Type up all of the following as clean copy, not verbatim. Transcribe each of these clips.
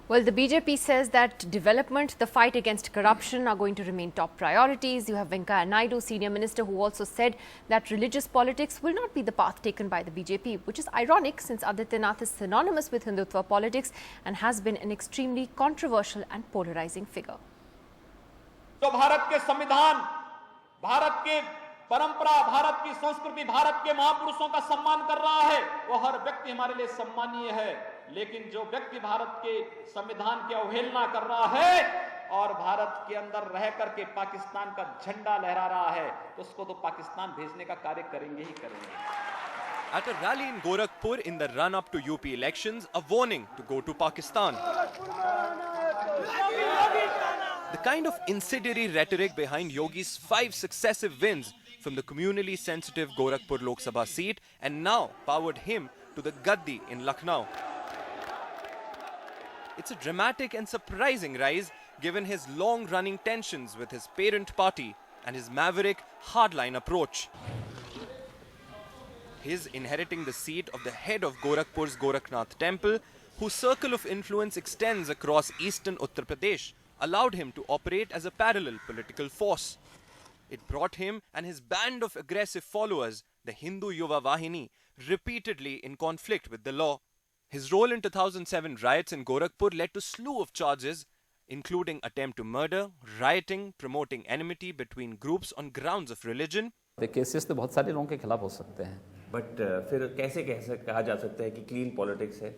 Well, the BJP says that development, the fight against corruption are going to remain top priorities. You have Venkaiah Naidu, senior minister, who also said that religious politics will not be the path taken by the BJP, which is ironic since Adityanath is synonymous with Hindutva politics and has been an extremely controversial and polarizing figure. तो भारत के संविधान, भारत के परंपरा, भारत की संस्कृति, भारत के महापुरुषों का सम्मान कर रहा है, वो हर व्यक्ति हमारे लिए सम्मानीय है। लेकिन जो व्यक्ति भारत के संविधान की अवहेलना कर रहा है और भारत के अंदर रह करके पाकिस्तान का झंडा लहरा रहा है, तो उसको तो पाकिस्तान भेजने का कार्य करेंगे ही करेंगे। At a rally in Gorakhpur in the run-up to UP elections, a warning to go to Pakistan. The kind of incendiary rhetoric behind Yogi's 5 successive wins from the communally sensitive Gorakhpur Lok Sabha seat and now powered him to the Gaddi in Lucknow. It's a dramatic and surprising rise given his long-running tensions with his parent party and his maverick hardline approach. His inheriting the seat of the head of Gorakhpur's Gorakhnath temple, whose circle of influence extends across eastern Uttar Pradesh, allowed him to operate as a parallel political force. It brought him and his band of aggressive followers, the Hindu Yuva Vahini, repeatedly in conflict with the law. His role in 2007 riots in Gorakhpur led to a slew of charges, including attempt to murder, rioting, promoting enmity between groups on grounds of religion. Cases तो बहुत सारे लोगों के खिलाफ हो सकते हैं, but फिर कैसे कहा जा सकता है कि क्लीन पॉलिटिक्स है?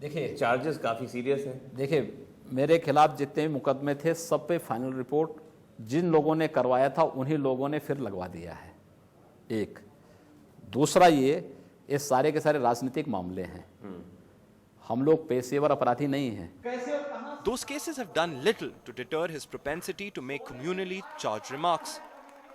देखिए चार्जेस काफ़ी सीरियस हैं। देखिए, मेरे खिलाफ जितने भी मुकदमे थे सब पे फाइनल रिपोर्ट जिन लोगों ने करवाया था उन्हीं लोगों ने फिर लगवा दिया है। एक दूसरा, ये सारे के सारे राजनीतिक मामले हैं, हम लोग पेशेवर अपराधी नहीं हैं। Those cases have done little to deter his propensity to make communally charged remarks.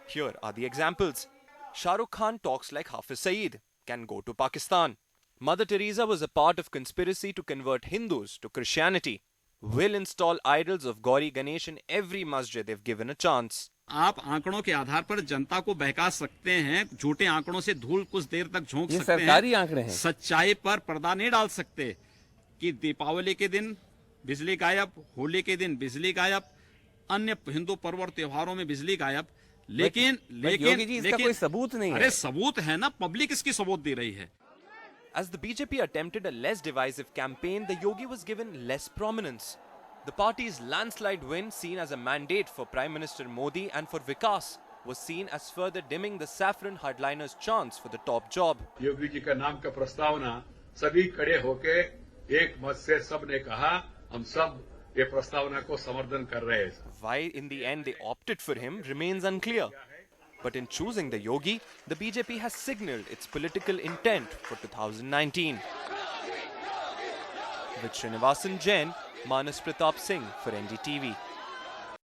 Here are the examples. Shah Rukh Khan talks like Hafiz Saeed, can go to Pakistan. Mother Teresa was a part of conspiracy to convert Hindus to Christianity. Will install idols of Gauri Ganesh in every masjid if given a chance. आप आंकड़ों के आधार पर जनता को बहका सकते हैं, झूठे आंकड़ों से धूल कुछ देर तक झोंक सकते हैं, सरकारी आंकड़े हैं। सच्चाई पर पर्दा नहीं डाल सकते कि दीपावली के दिन बिजली गायब, होली के दिन बिजली गायब, अन्य हिंदू पर्व और त्योहारों में बिजली गायब। लेकिन योगी जी, इसका कोई सबूत नहीं है। अरे सबूत है ना, पब्लिक इसकी सबूत दे रही है। As the BJP attempted a less divisive campaign, the Yogi was given less prominence. The party's landslide win, seen as a mandate for Prime Minister Modi and for Vikas, was seen as further dimming the saffron hardliners' chance for the top job. Yogi ji का नाम का प्रस्तावना सभी खड़े होके एक मत से सबने कहा, हम सब ये प्रस्तावना को समर्थन कर रहे हैं। Why in the end they opted for him remains unclear. But in choosing the Yogi, the BJP has signalled its political intent for 2019. With Srinivasan Jain, Manas Pratap Singh for NDTV.